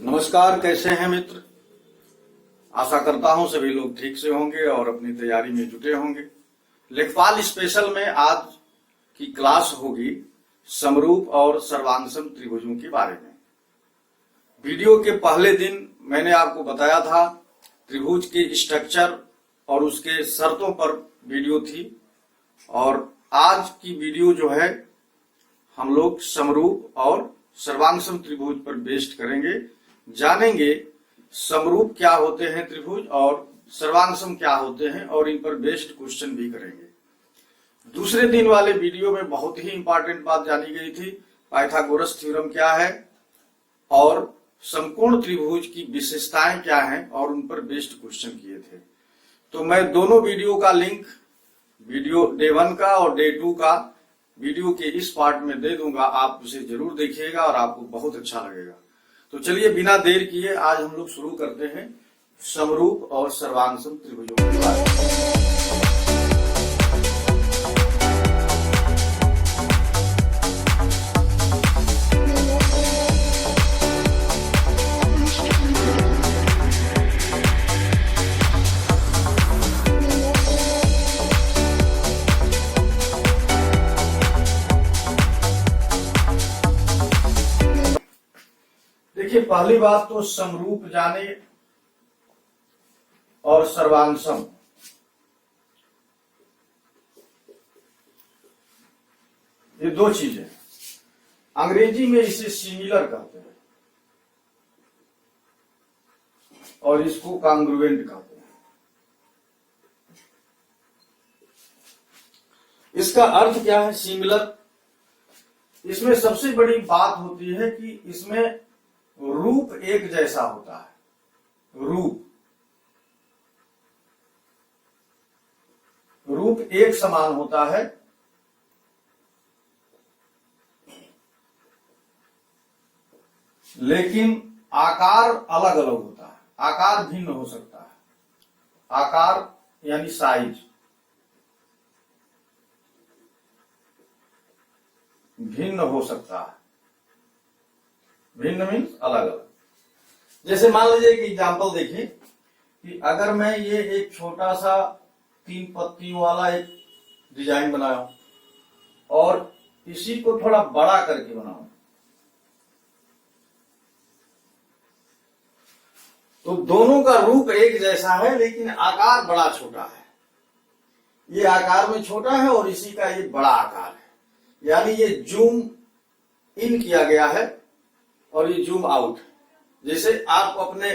नमस्कार, कैसे हैं मित्र। आशा करता हूं सभी लोग ठीक से होंगे और अपनी तैयारी में जुटे होंगे। लेखपाल स्पेशल में आज की क्लास होगी समरूप और सर्वांगसम त्रिभुजों के बारे में। वीडियो के पहले दिन मैंने आपको बताया था त्रिभुज के स्ट्रक्चर और उसके शर्तों पर वीडियो थी, और आज की वीडियो जो है हम लोग समरूप और सर्वांगसम त्रिभुज पर बेस्ड करेंगे। जानेंगे समरूप क्या होते हैं त्रिभुज और सर्वांगसम क्या होते हैं, और इन पर बेस्ड क्वेश्चन भी करेंगे। दूसरे दिन वाले वीडियो में बहुत ही इंपॉर्टेंट बात जानी गई थी, पाइथागोरस थ्योरम क्या है और समकोण त्रिभुज की विशेषताएं क्या हैं, और उन पर बेस्ड क्वेश्चन किए थे। तो मैं दोनों वीडियो का लिंक, वीडियो डे 1 का और डे 2 का वीडियो के इस पार्ट में दे दूंगा। आप उसे जरूर देखिएगा और आपको बहुत अच्छा लगेगा। तो चलिए बिना देर किए आज हम लोग शुरू करते हैं समरूप और सर्वांगसम त्रिभुजों के बारे में। देखिए, पहली बात तो समरूप जाने और सर्वांगसम। ये दो चीजें, अंग्रेजी में इसे सिमिलर कहते हैं और इसको कॉन्ग्रुएंट कहते हैं। इसका अर्थ क्या है सिमिलर? इसमें सबसे बड़ी बात होती है कि इसमें रूप एक जैसा होता है। रूप एक समान होता है, लेकिन आकार अलग अलग होता है। आकार भिन्न हो सकता है। आकार यानी साइज भिन्न हो सकता है। भिन्न मीन्स अलग अलग। जैसे मान लीजिए एक एग्जाम्पल देखिए कि अगर मैं ये एक छोटा सा 3 पत्तियों वाला एक डिजाइन बनाऊं और इसी को थोड़ा बड़ा करके बनाऊं, तो दोनों का रूप एक जैसा है लेकिन आकार बड़ा छोटा है। ये आकार में छोटा है और इसी का ये बड़ा आकार है। यानी ये जूम इन किया गया है और ये जूम आउट। जैसे आप अपने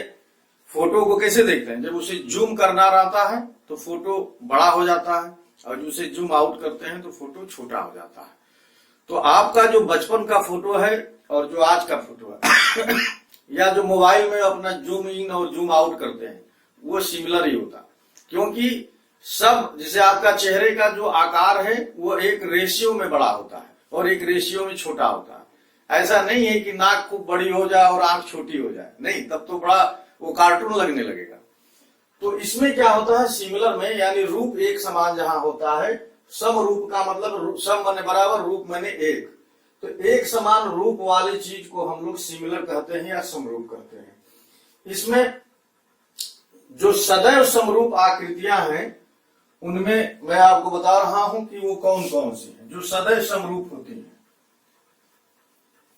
फोटो को कैसे देखते हैं, जब उसे जूम करना रहता है तो फोटो बड़ा हो जाता है, और उसे जूम आउट करते हैं तो फोटो छोटा हो जाता है। तो आपका जो बचपन का फोटो है और जो आज का फोटो है या जो मोबाइल में अपना जूम इन और जूम आउट करते हैं, वो सिमिलर ही होता। क्योंकि सब, जैसे आपका चेहरे का जो आकार है वो एक रेशियो में बड़ा होता है और एक रेशियो में छोटा होता है। ऐसा नहीं है कि नाक खूब बड़ी हो जाए और आंख छोटी हो जाए, नहीं, तब तो बड़ा वो कार्टून लगने लगेगा। तो इसमें क्या होता है सिमिलर में, यानी रूप एक समान जहां होता है, समरूप का मतलब सम माने बराबर, रूप माने एक। तो एक समान रूप वाली चीज को हम लोग सिमिलर कहते हैं या समरूप कहते हैं। इसमें जो सदैव समरूप आकृतियां हैं उनमें मैं आपको बता रहा हूं कि वो कौन कौन सी हैं जो सदैव समरूप होती हैं।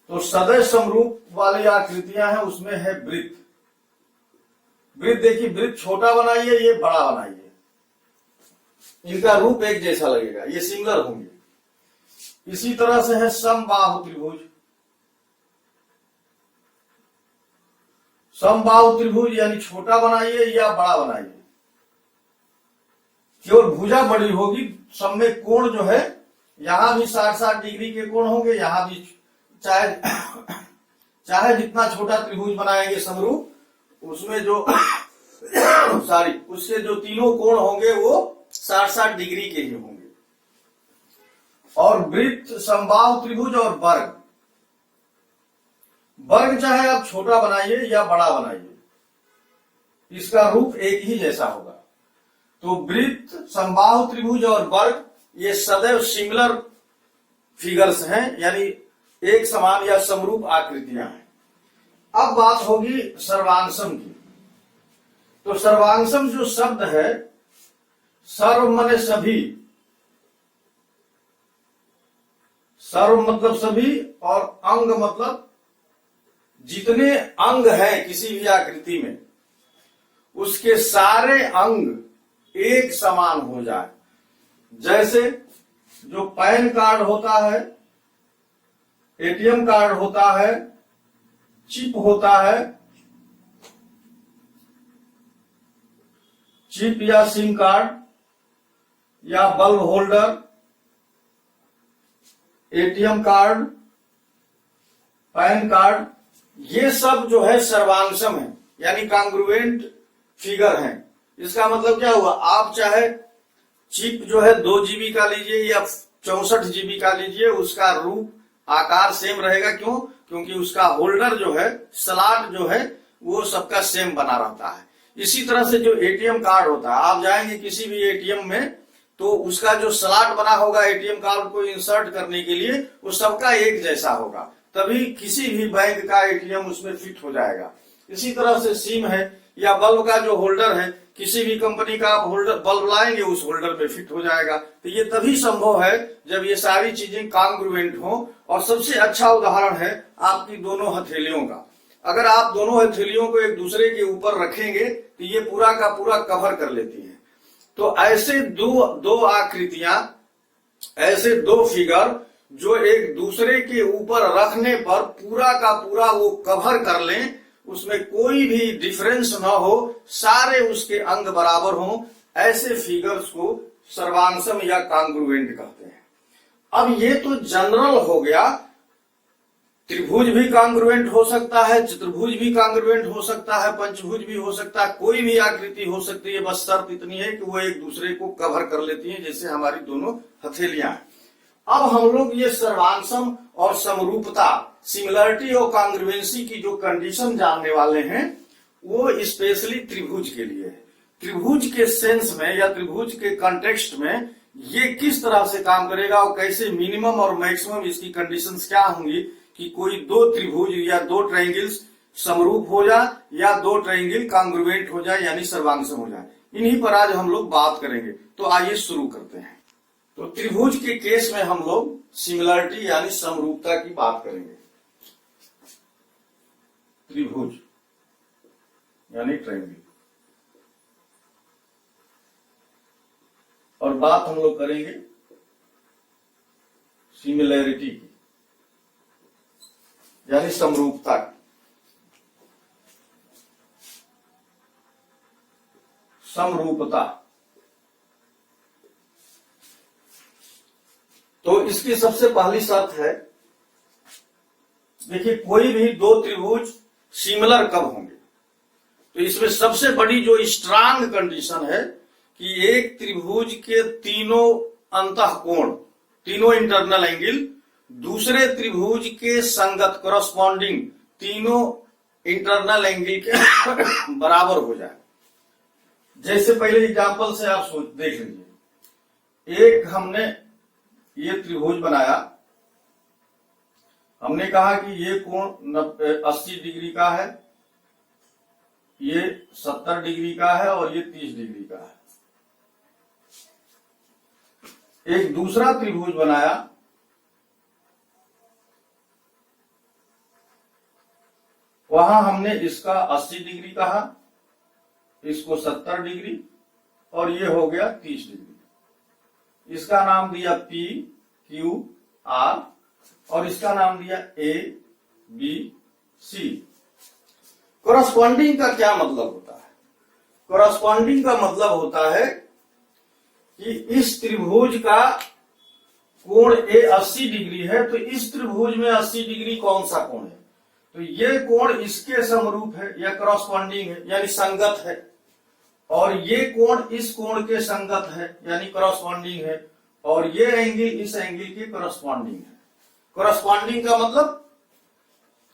तो सदैव समरूप वाली आकृतियां हैं, उसमें है वृत्त। वृत्त देखिए, वृत्त छोटा बनाइए, ये बड़ा बनाइए, इनका रूप एक जैसा लगेगा, ये सिमिलर होंगे। इसी तरह से है समबाहु त्रिभुज। समबाहु त्रिभुज यानी छोटा बनाइए या बड़ा बनाइए, केवल भुजा बड़ी होगी। सब में कोण जो है, यहां भी 60-60 डिग्री के कोण होंगे, यहां भी चाहे जितना छोटा त्रिभुज बनाएंगे समरूप, उसमें जो उसके जो तीनों कोण होंगे वो 60-60 डिग्री के ही होंगे। और वृत्त, समबाहु त्रिभुज और वर्ग। वर्ग चाहे आप छोटा बनाइए या बड़ा बनाइए, इसका रूप एक ही जैसा होगा। तो वृत्त, समबाहु त्रिभुज और वर्ग ये सदैव सिमिलर फिगर्स हैं, यानी एक समान या समरूप आकृतियां हैं। अब बात होगी सर्वांशम की। तो सर्वांशम जो शब्द है, सर्व माने सभी, सर्व मतलब सभी, और अंग मतलब जितने अंग हैं किसी भी आकृति में, उसके सारे अंग एक समान हो जाए। जैसे जो पैन कार्ड होता है, एटीएम कार्ड होता है, चिप होता है, चिप या सिम कार्ड या bulb holder, ATM card, pan card, ये सब जो है सर्वांशम है, यानी कांग्रुएंट फिगर है। इसका मतलब क्या हुआ, आप चाहे चिप जो है 2 GB का लीजिए या 64 GB का लीजिए, उसका रूप आकार सेम रहेगा। क्यों? क्योंकि उसका होल्डर जो है, स्लॉट जो है, वो सबका सेम बना रहता है। इसी तरह से जो एटीएम कार्ड होता है, आप जाएंगे किसी भी एटीएम में तो उसका जो स्लॉट बना होगा एटीएम कार्ड को इंसर्ट करने के लिए, वो सबका एक जैसा होगा, तभी किसी भी बैंक का एटीएम उसमें फिट हो जाएगा। इसी तरह से सिम है या बल्ब का जो होल्डर है, किसी भी कंपनी का आप होल्डर बल्ब लाएंगे उस होल्डर पे फिट हो जाएगा। तो ये तभी संभव है जब ये सारी चीजें कांग्रुएंट हो। और सबसे अच्छा उदाहरण है आपकी दोनों हथेलियों का। अगर आप दोनों हथेलियों को एक दूसरे के ऊपर रखेंगे तो ये पूरा का पूरा कवर कर लेती है। तो ऐसे दो आकृतियां, ऐसे 2 फिगर जो एक दूसरे के ऊपर रखने पर पूरा का पूरा वो कवर कर लें, उसमें कोई भी डिफरेंस ना हो, सारे उसके अंग बराबर हों, ऐसे फिगर्स को सर्वांशम या कांग्रुएंट कहते हैं। अब ये तो जनरल हो गया, त्रिभुज भी कांग्रुएंट हो सकता है, चतुर्भुज भी कांग्रुएंट हो सकता है, पंचभुज भी हो सकता है, कोई भी आकृति हो सकती है। बस शर्त इतनी है कि वो एक दूसरे को कवर कर लेती हैं, जैसे हमारी दोनों हथेलियां हैं। अब हम लोग ये सर्वांशम और समरूपता, सिमिलरिटी और कांग्रुएंसी की जो कंडीशन जानने वाले हैं, वो स्पेशली त्रिभुज के लिए है। त्रिभुज के सेंस में या त्रिभुज के कॉन्टेक्स्ट में ये किस तरह से काम करेगा और कैसे मिनिमम और मैक्सिमम इसकी कंडीशंस क्या होंगी कि कोई 2 त्रिभुज या 2 ट्रायंगल्स समरूप हो जाए या 2 ट्रायंगल कांग्रुएंट हो जाए, यानी सर्वांशम हो जाए। इन्हीं पर आज हम लोग बात करेंगे। तो आइए शुरू करते हैं। तो त्रिभुज के केस में हम लोग सिमिलरिटी यानी समरूपता की बात करेंगे। त्रिभुज यानी ट्रायंगल, और बात हम लोग करेंगे सिमिलरिटी की यानी समरूपता की। समरूपता, तो इसकी सबसे पहली शर्त है, देखिए कोई भी 2 त्रिभुज सिमिलर कब होंगे, तो इसमें सबसे बड़ी जो स्ट्रांग कंडीशन है कि एक त्रिभुज के तीनों अंतःकोण, तीनों इंटरनल एंगल दूसरे त्रिभुज के संगत कॉरस्पॉन्डिंग तीनों इंटरनल एंगल के बराबर हो जाए। जैसे पहले एग्जांपल से आप देख लीजिए, एक हमने ये त्रिभुज बनाया, हमने कहा कि ये कोण 80 डिग्री का है, ये 70 डिग्री का है और ये 30 डिग्री का है। एक दूसरा त्रिभुज बनाया, वहां हमने इसका 80 डिग्री कहा, इसको 70 डिग्री और ये हो गया 30 डिग्री। इसका नाम दिया P, Q, R और इसका नाम दिया A, B, C। कॉरस्पॉन्डिंग का क्या मतलब होता है? कॉरस्पॉन्डिंग का मतलब होता है कि इस त्रिभुज का कोण A 80 डिग्री है, तो इस त्रिभुज में 80 डिग्री कौन सा कोण है, तो ये कोण इसके समरूप है या कॉरस्पॉन्डिंग है यानी संगत है, और ये कोण इस कोण के संगत है यानी कॉरस्पॉन्डिंग है, और ये एंगल इस एंगल के कॉरस्पॉन्डिंग है। कॉरस्पॉन्डिंग का मतलब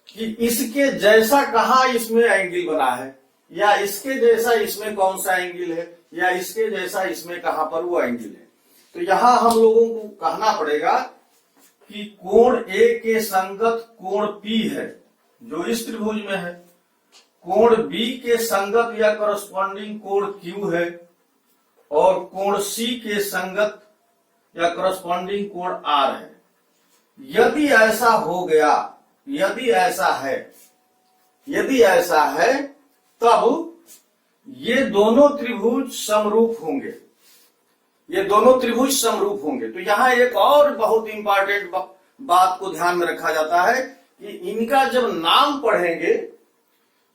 कि इसके जैसा कहा इसमें एंगल बना है, या इसके जैसा इसमें कौन सा एंगल है, या इसके जैसा इसमें कहां पर वो एंगल है। तो यहां हम लोगों को कहना पड़ेगा कि कोण A के संगत कोण P है, जो इस त्रिभुज में है, कोण बी के संगत या करस्पॉन्डिंग कोण क्यू है, और कोण सी के संगत या करस्पॉन्डिंग कोण आर है। यदि ऐसा हो गया, यदि ऐसा है तब ये दोनों त्रिभुज समरूप होंगे, ये दोनों त्रिभुज समरूप होंगे। तो यहां एक और बहुत इंपॉर्टेंट बात को ध्यान में रखा जाता है कि इनका जब नाम पढ़ेंगे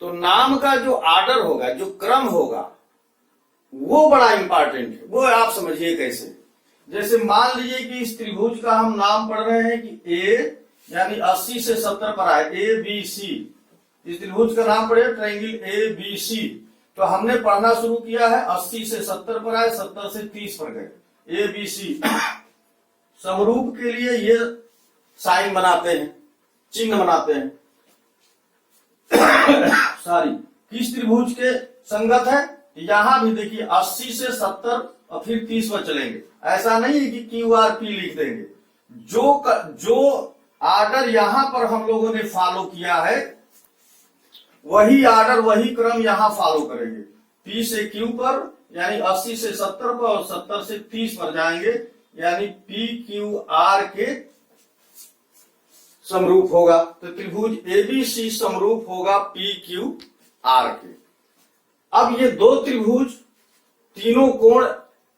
तो नाम का जो आर्डर होगा, जो क्रम होगा, वो बड़ा इंपॉर्टेंट है। वो आप समझिए कैसे। जैसे मान लीजिए कि इस त्रिभुज का हम नाम पढ़ रहे हैं कि ए यानी 80 से 70 पर आए, ए बी सी। इस त्रिभुज का नाम पढ़े ट्रायंगल ए बी सी। तो हमने पढ़ना शुरू किया है 80 से 70 पर आए, 70 से 30 पर गए, ए बी सी। समरूप के लिए ये साइन बनाते हैं, चिन्ह बनाते हैं। सॉरी, किस त्रिभुज के संगत है? यहां भी देखिए 80 से 70 और फिर 30 पर चलेंगे। ऐसा नहीं है कि क्यू आर पी लिख देंगे। जो आर्डर यहां पर हम लोगों ने फॉलो किया है, वही आर्डर, वही क्रम यहां फॉलो करेंगे। पी से क्यू पर यानी 80 से 70 पर और 70 से 30 पर जाएंगे, यानी पी क्यू आर के समरूप होगा। तो त्रिभुज एबीसी समरूप होगा पी क्यू आर के। अब ये दो त्रिभुज, तीनों कोण,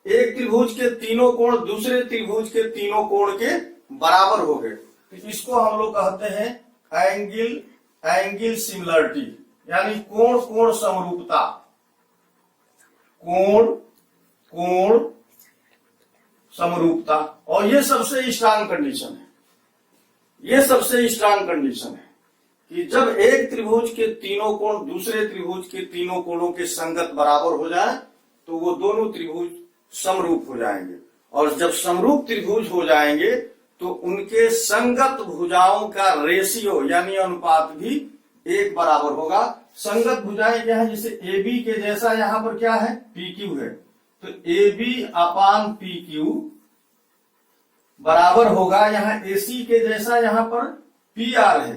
एक त्रिभुज के तीनों कोण दूसरे त्रिभुज के तीनों कोण के बराबर हो गए। तो इसको हम लोग कहते हैं एंगल सिमिलरिटी, यानी कोण कोण समरूपता। कोण समरूपता। और ये सबसे स्ट्रांग कंडीशन है, ये सबसे स्ट्रांग कंडीशन है कि जब एक त्रिभुज के तीनों कोण दूसरे त्रिभुज के तीनों कोणों के संगत बराबर हो जाए तो वो दोनों त्रिभुज समरूप हो जाएंगे। और जब समरूप त्रिभुज हो जाएंगे तो उनके संगत भुजाओं का रेशियो यानी अनुपात भी एक बराबर होगा। संगत भुजाएं क्या है? जैसे ए बी के जैसा यहां पर क्या है? पी क्यू है। तो A B upon P Q बराबर होगा यहां एसी के जैसा यहां पर पी आर है।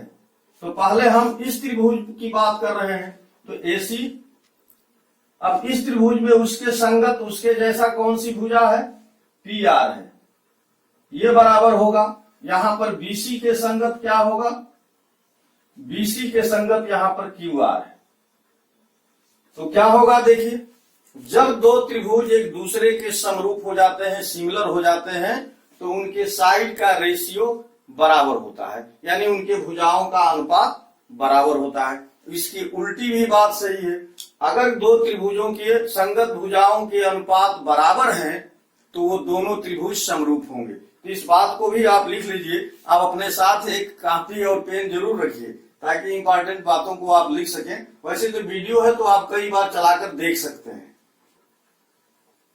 तो पहले हम इस त्रिभुज की बात कर रहे हैं, तो एसी। अब इस त्रिभुज में उसके संगत, उसके जैसा कौन सी भुजा है? पी आर है। ये बराबर होगा यहां पर बीसी के संगत क्या होगा? बीसी के संगत यहां पर क्यू आर है। तो क्या होगा देखिए, जब दो त्रिभुज एक दूसरे के समरूप हो जाते हैं, सिमिलर हो जाते हैं, तो उनके साइड का रेशियो बराबर होता है, यानी उनके भुजाओं का अनुपात बराबर होता है। इसकी उल्टी भी बात सही है। अगर दो त्रिभुजों के संगत भुजाओं के अनुपात बराबर हैं तो वो दोनों त्रिभुज समरूप होंगे। तो इस बात को भी आप लिख लीजिए। आप अपने साथ एक कॉपी और पेन जरूर रखिए ताकि इंपॉर्टेंट बातों को आप लिख सकें। वैसे तो वीडियो है तो आप कई बार चलाकर देख सकते हैं।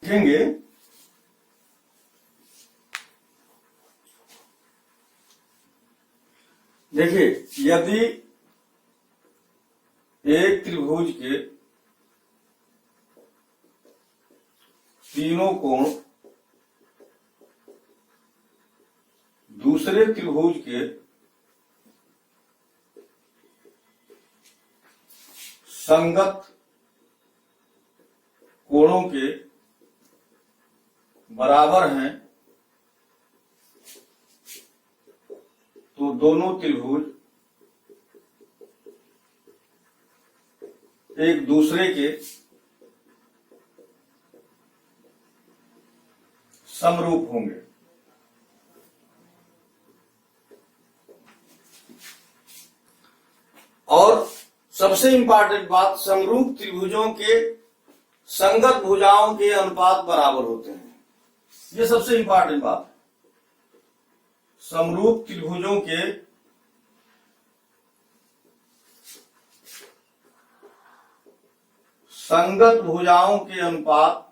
देखेंगे देखिए, यदि एक त्रिभुज के तीनों कोण दूसरे त्रिभुज के संगत कोणों के बराबर हैं, तो दोनों त्रिभुज एक दूसरे के समरूप होंगे। और सबसे इंपॉर्टेंट बात, समरूप त्रिभुजों के संगत भुजाओं के अनुपात बराबर होते हैं। ये सबसे इंपॉर्टेंट बात है। समरूप त्रिभुजों के संगत भुजाओं के अनुपात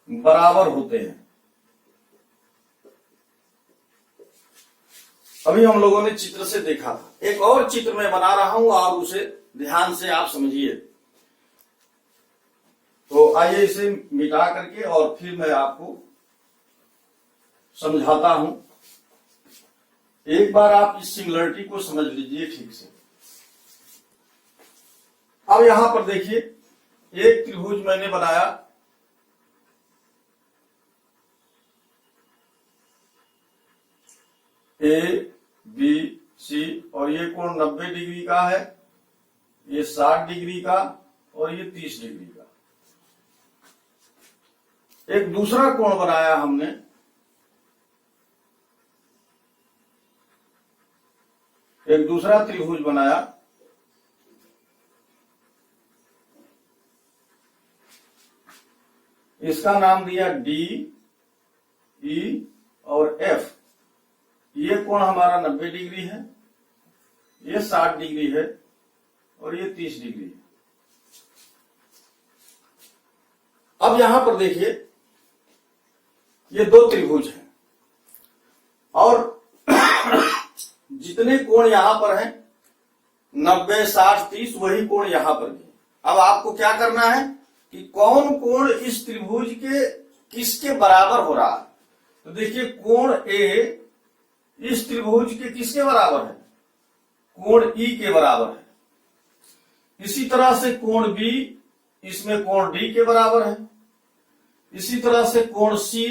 बराबर होते हैं। अभी हम लोगों ने चित्र से देखा था। एक और चित्र मैं बना रहा हूं और उसे ध्यान से आप समझिए। तो आइए इसे मिटा करके और फिर मैं आपको समझाता हूं। एक बार आप इस सिमिलरिटी को समझ लीजिए ठीक से। अब यहां पर देखिए, एक त्रिभुज मैंने बनाया, ए बी सी, और ये कोण 90 डिग्री का है, ये 60 डिग्री का, और ये 30 डिग्री का। एक दूसरा कोण बनाया हमने, एक दूसरा त्रिभुज बनाया, इसका नाम दिया डी ई और एफ। ये कोण हमारा 90 डिग्री है, ये 60 डिग्री है, और ये 30 डिग्री है। अब यहां पर देखिए, ये दो त्रिभुज हैं और जितने कोण यहां पर हैं 90, 60, 30, वही कोण यहां पर भी। अब आपको क्या करना है कि कौन कोण इस त्रिभुज के किसके बराबर हो रहा है। तो देखिए, कोण ए इस त्रिभुज के किसके बराबर है, कोण ई के बराबर है। इसी तरह से कोण बी इसमें कोण डी के बराबर है। इसी तरह से कोण सी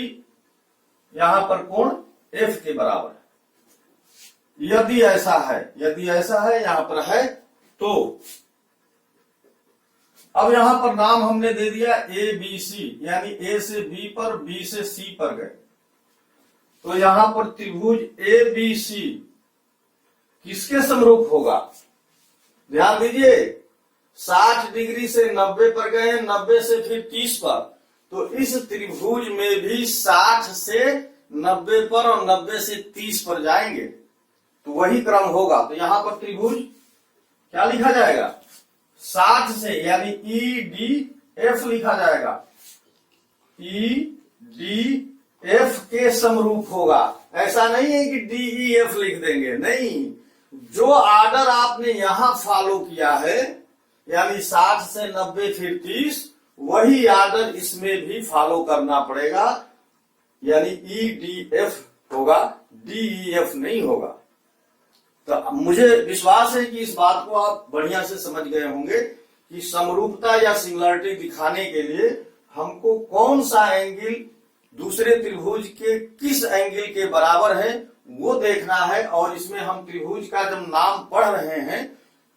यहां पर कोण एफ के बराबर है। यदि ऐसा है यहां पर है तो अब यहां पर नाम हमने दे दिया ए बी सी, यानी ए से बी पर, बी से सी पर गए। तो यहां पर त्रिभुज ए बी सी किसके समरूप होगा, ध्यान दीजिए। 60 डिग्री से 90 पर गए, 90 से फिर 30 पर, तो इस त्रिभुज में भी 60 से 90 पर और 90 से 30 पर जाएंगे, तो वही क्रम होगा। तो यहां पर त्रिभुज क्या लिखा जाएगा, 60 से, यानी ई डी एफ लिखा जाएगा। ई डी एफ के समरूप होगा। ऐसा नहीं है कि डी ई एफ लिख देंगे, नहीं। जो आर्डर आपने यहां फॉलो किया है, यानी 60 से 90 फिर 30, वही आर्डर इसमें भी फॉलो करना पड़ेगा, यानी ई डी एफ होगा, डी ई एफ नहीं होगा। तो मुझे विश्वास है कि इस बात को आप बढ़िया से समझ गए होंगे कि समरूपता या सिमिलरिटी दिखाने के लिए हमको कौन सा एंगल दूसरे त्रिभुज के किस एंगल के बराबर है वो देखना है। और इसमें हम त्रिभुज का जब नाम पढ़ रहे हैं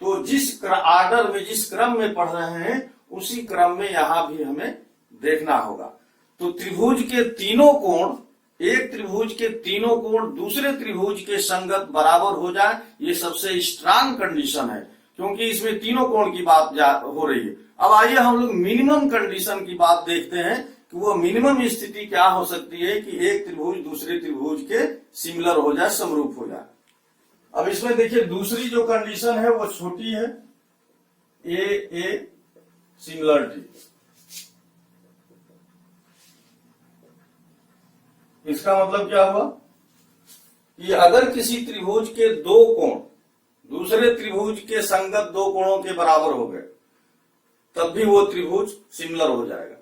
तो जिस आर्डर में, जिस क्रम में पढ़ रहे हैं, उसी क्रम में यहां भी हमें देखना होगा। तो त्रिभुज के तीनों कोण, एक त्रिभुज के तीनों कोण दूसरे त्रिभुज के संगत बराबर हो जाए, ये सबसे स्ट्रांग कंडीशन है, क्योंकि इसमें तीनों कोण की बात हो रही है। अब आइए हम लोग मिनिमम कंडीशन की बात देखते हैं कि वो मिनिमम स्थिति क्या हो सकती है कि एक त्रिभुज दूसरे त्रिभुज के सिमिलर हो जाए, समरूप हो जाए। अब इसमें देखिए, दूसरी जो कंडीशन है वो छोटी है, ए सिमिलरिटी। इसका मतलब क्या हुआ कि अगर किसी त्रिभुज के दो कोण दूसरे त्रिभुज के संगत दो कोणों के बराबर हो गए, तब भी वो त्रिभुज सिमिलर हो जाएगा।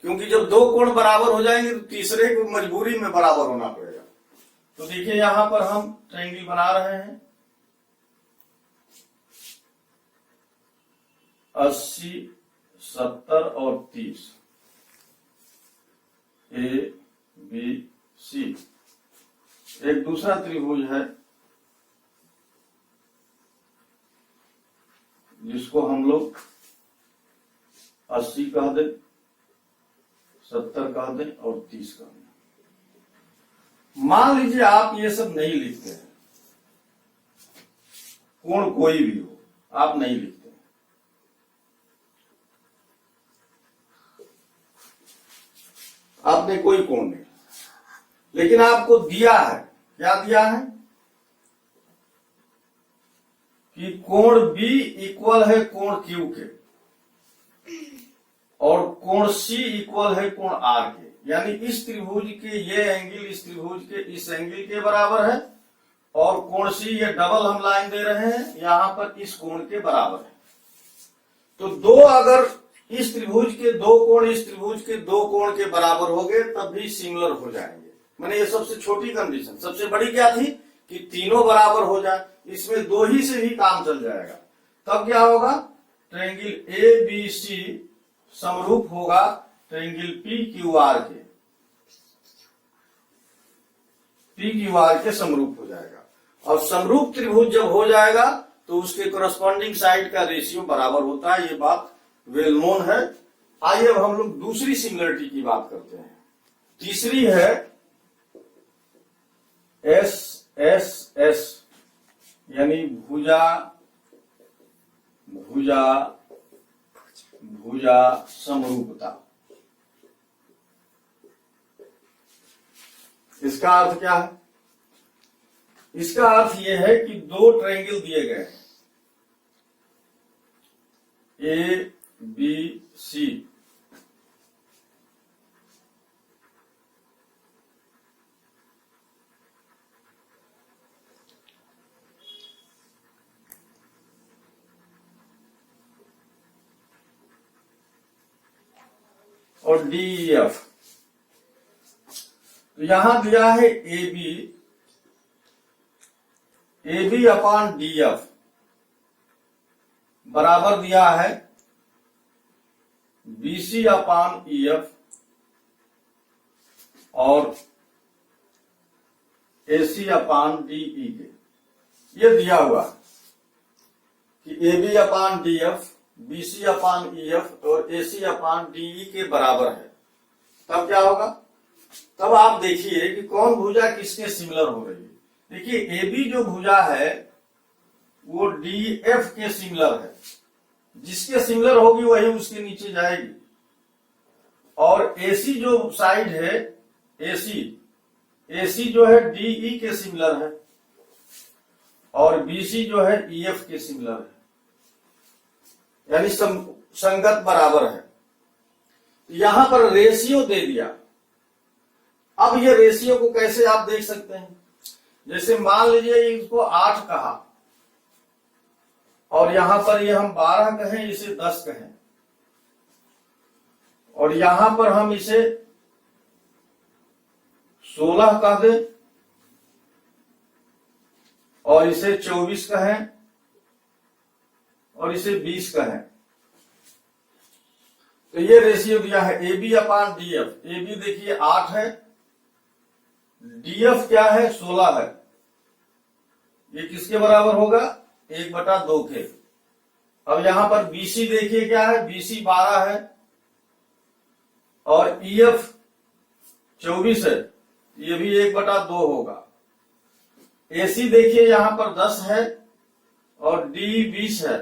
क्योंकि जब दो कोण बराबर हो जाएंगे तो तीसरे को मजबूरी में बराबर होना पड़ेगा। तो देखिए, यहां पर हम ट्रायंगल बना रहे हैं, 80, 70 और 30, ए बी सी। एक दूसरा त्रिभुज है जिसको हम लोग 80 कह दें, 70 कह दें और 30 कह दें। मान लीजिए आप ये सब नहीं लिखते हैं, कोण कोई भी हो आप नहीं लिखते हैं, आपने कोई कोण नहीं, लेकिन आपको दिया है, क्या दिया है कि कोण B इक्वल है कोण Q के और कोण C इक्वल है कोण R के। यानी इस त्रिभुज के ये एंगल इस त्रिभुज के इस एंगल के बराबर है, और कोण C ये डबल हम लाइन दे रहे हैं यहां पर इस कोण के बराबर है। तो दो अगर इस त्रिभुज के दो कोण इस त्रिभुज के दो कोण के बराबर हो गए तब भी सिमिलर हो जाएंगे। मैंने ये सबसे छोटी कंडीशन, सबसे बड़ी क्या थी कि तीनों बराबर हो जाए, इसमें दो ही से भी काम चल जाएगा। तब क्या होगा, ट्रायंगल ए बी सी समरूप होगा ट्रायंगल पी क्यू आर के, पी क्यू आर के समरूप हो जाएगा। और समरूप त्रिभुज जब हो जाएगा तो उसके कोरस्पॉन्डिंग साइड का रेशियो बराबर होता है, ये बात वेल नोन है। आइए अब हम लोग दूसरी सिमिलरिटी की बात करते हैं। तीसरी है एस एस एस यानी भुजा भुजा भुजा समरूपता। इसका अर्थ क्या है, इसका अर्थ यह है कि दो ट्रायंगल दिए गए हैं ए बी सी, और डी एफ। तो यहां दिया है A B upon D F बराबर दिया है बीसी अपान ई एफ और एसी अपान डीई के। ये दिया हुआ कि A B upon D F BC upon E F और एसी अपान डीई के बराबर है। तब क्या होगा, तब आप देखिए कि कौन भुजा किसके सिमिलर हो रही है। देखिए ए बी जो भुजा है वो डी एफ के सिमिलर है, जिसके सिमिलर होगी वही उसके नीचे जाएगी। और एसी जो साइड है एसी जो है डीई के सिमिलर है और बीसी जो है ईएफ के सिमिलर है, यानी संगत बराबर है। यहां पर रेशियो दे दिया। अब ये रेशियो को कैसे आप देख सकते हैं, जैसे मान लीजिए इसको 8 कहा और यहां पर ये हम 12 कहें, इसे 10 कहें, और यहां पर हम इसे 16 कह दें और इसे 24 कहें और इसे 20 कहें। तो ये रेशियो दिया है A B upon D F. A B देखिए 8 है, डी एफ क्या है 16 है। ये किसके बराबर होगा, 1/2 के। अब यहां पर बीसी देखिए क्या है, बीसी 12 है और ईएफ 24 है, ये भी 1/2 होगा। एसी देखिए यहां पर 10 है और डी 20 है,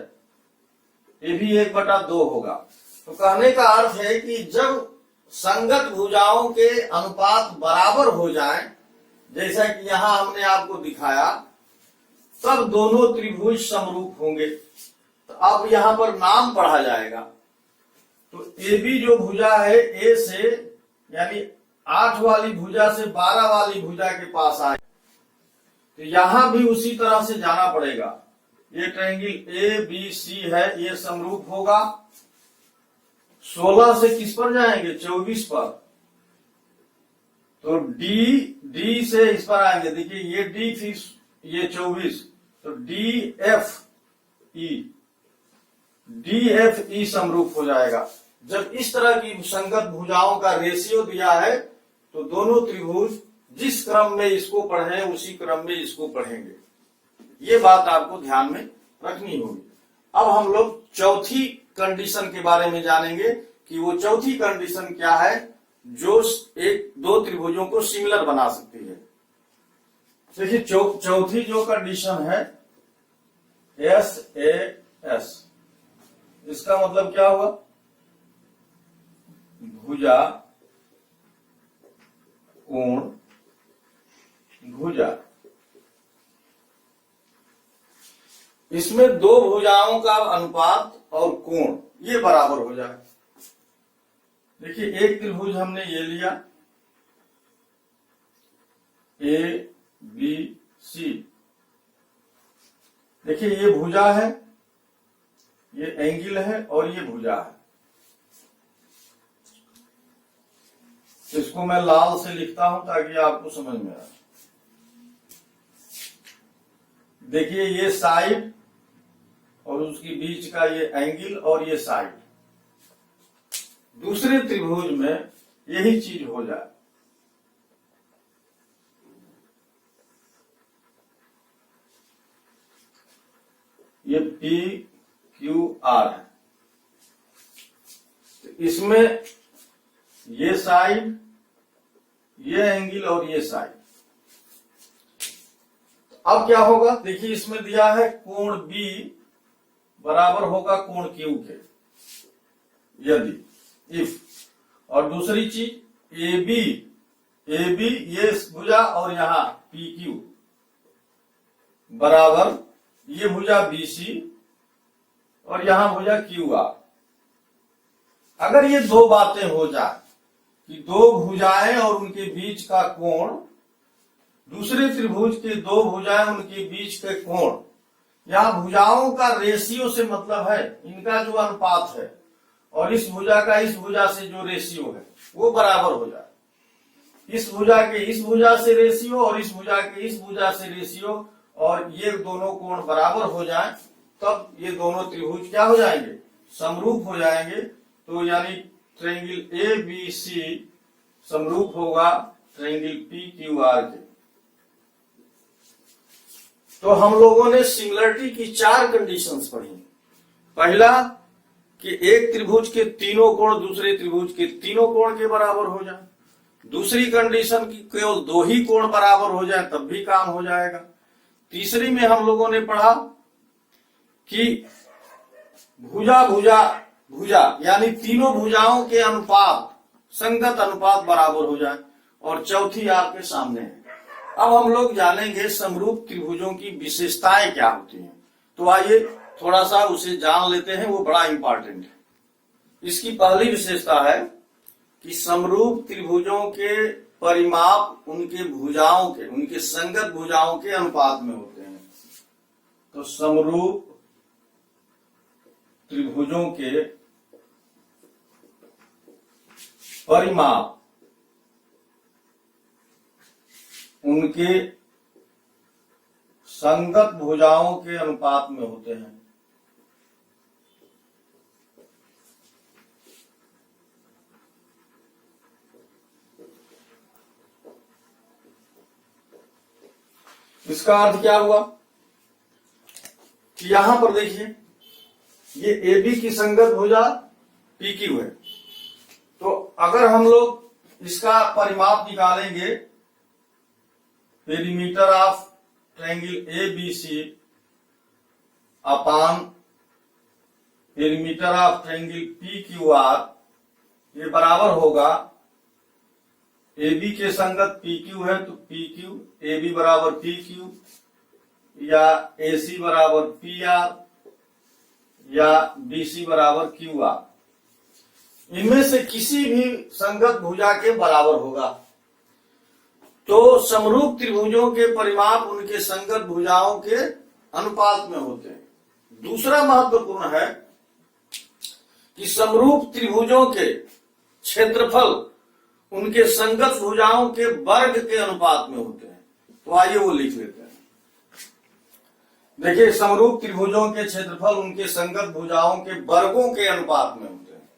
ये भी 1/2 होगा। तो कहने का अर्थ है कि जब संगत भुजाओं के अनुपात बराबर हो जाएं, जैसा कि यहां हमने आपको दिखाया, तब दोनों त्रिभुज समरूप होंगे। तो अब यहां पर नाम पढ़ा जाएगा। तो ए बी जो भुजा है ए से यानी 8 वाली भुजा से 12 वाली भुजा के पास आए, तो यहां भी उसी तरह से जाना पड़ेगा। ये ट्रायंगल ए बी सी है, ये समरूप होगा। 16 से किस पर जाएंगे, 24 पर। तो डी से इस पर आएंगे, देखिए ये डी थी, ये 24, तो डी एफ ई समरूप हो जाएगा। जब इस तरह की संगत भुजाओं का रेशियो दिया है तो दोनों त्रिभुज जिस क्रम में इसको पढ़े उसी क्रम में इसको पढ़ेंगे। ये बात आपको ध्यान में रखनी होगी। अब हम लोग चौथी कंडीशन के बारे में जानेंगे कि वो चौथी कंडीशन क्या है जो दो त्रिभुजों को सिमिलर बना सकती है। देखिए चौथी जो कंडीशन है एस ए एस, इसका मतलब क्या हुआ, भुजा कोण भुजा। इसमें दो भुजाओं का अनुपात और कोण ये बराबर हो जाए। देखिए एक त्रिभुज हमने ये लिया ए बी सी, देखिए ये भुजा है, ये एंगल है और ये भुजा है। इसको मैं लाल से लिखता हूं ताकि आपको समझ में आए। देखिए ये साइड और उसके बीच का ये एंगल और ये साइड, दूसरे त्रिभुज में यही चीज हो जाए। ये पी क्यू आर है, तो इसमें ये साइड, ये एंगल और ये साइड। अब क्या होगा, देखिए इसमें दिया है कोण बी बराबर होगा कोण क्यू के, यदि इफ, और दूसरी चीज ए बी ये भुजा और यहां पी क्यू बराबर ये भुजा बीसी और यहां भुजा क्यू आर। अगर ये दो बातें हो जाए कि दो भुजाएं और उनके बीच का कोण, दूसरे त्रिभुज के दो भुजाएं उनके बीच के कोण, यहां भुजाओं का रेशियो से मतलब है, इनका जो अनुपात है और इस भुजा का इस भुजा से जो रेशियो है वो बराबर हो जाए। इस भुजा के इस भुजा से रेशियो और इस भुजा के इस भुजा से रेशियो, और ये दोनों कोण बराबर हो जाए, तब ये दोनों त्रिभुज क्या हो जाएंगे, समरूप हो जाएंगे। तो यानी ट्रायंगल ए बी सी समरूप होगा ट्रायंगल पी क्यू आर के। तो हम लोगों ने सिमिलरिटी की 4 कंडीशंस पढ़ी। पहला कि एक त्रिभुज के तीनों कोण दूसरे त्रिभुज के तीनों कोण के बराबर हो जाए। दूसरी कंडीशन की केवल 2 ही कोण बराबर हो जाए तब भी काम हो जाएगा। तीसरी में हम लोगों ने पढ़ा कि भुजा यानी तीनों भुजाओं के अनुपात, संगत अनुपात बराबर हो जाए। और चौथी आपके सामने है। अब हम लोग जानेंगे समरूप त्रिभुजों की विशेषताएं क्या होती हैं। तो आइए थोड़ा सा उसे जान लेते हैं, वो बड़ा इंपॉर्टेंट है। इसकी पहली विशेषता है कि समरूप त्रिभुजों के परिमाप उनके भुजाओं के, उनके संगत भुजाओं के अनुपात में होते हैं। तो समरूप त्रिभुजों के परिमाप उनके संगत भुजाओं के अनुपात में होते हैं। इसका अर्थ क्या हुआ कि यहां पर देखिए ये ए बी की संगत भुजा पी क्यू है। तो अगर हम लोग इसका परिमाप निकालेंगे, perimeter of triangle A B C upon perimeter of triangle P Q R, ये बराबर होगा ए बी के संगत पी क्यू है तो पी क्यू, ए बी बराबर पी क्यू, या ए सी बराबर पी आर, या बी सी बराबर क्यू आर। इनमें से किसी भी संगत भुजा के बराबर होगा। तो समरूप त्रिभुजों के परिमाप उनके संगत भुजाओं के अनुपात में होते हैं। दूसरा महत्वपूर्ण है कि समरूप त्रिभुजों के क्षेत्रफल उनके संगत भुजाओं के वर्ग के अनुपात में होते हैं। तो आइए वो लिख लेते हैं। देखिए समरूप त्रिभुजों के क्षेत्रफल उनके संगत भुजाओं के वर्गों के अनुपात में होते हैं।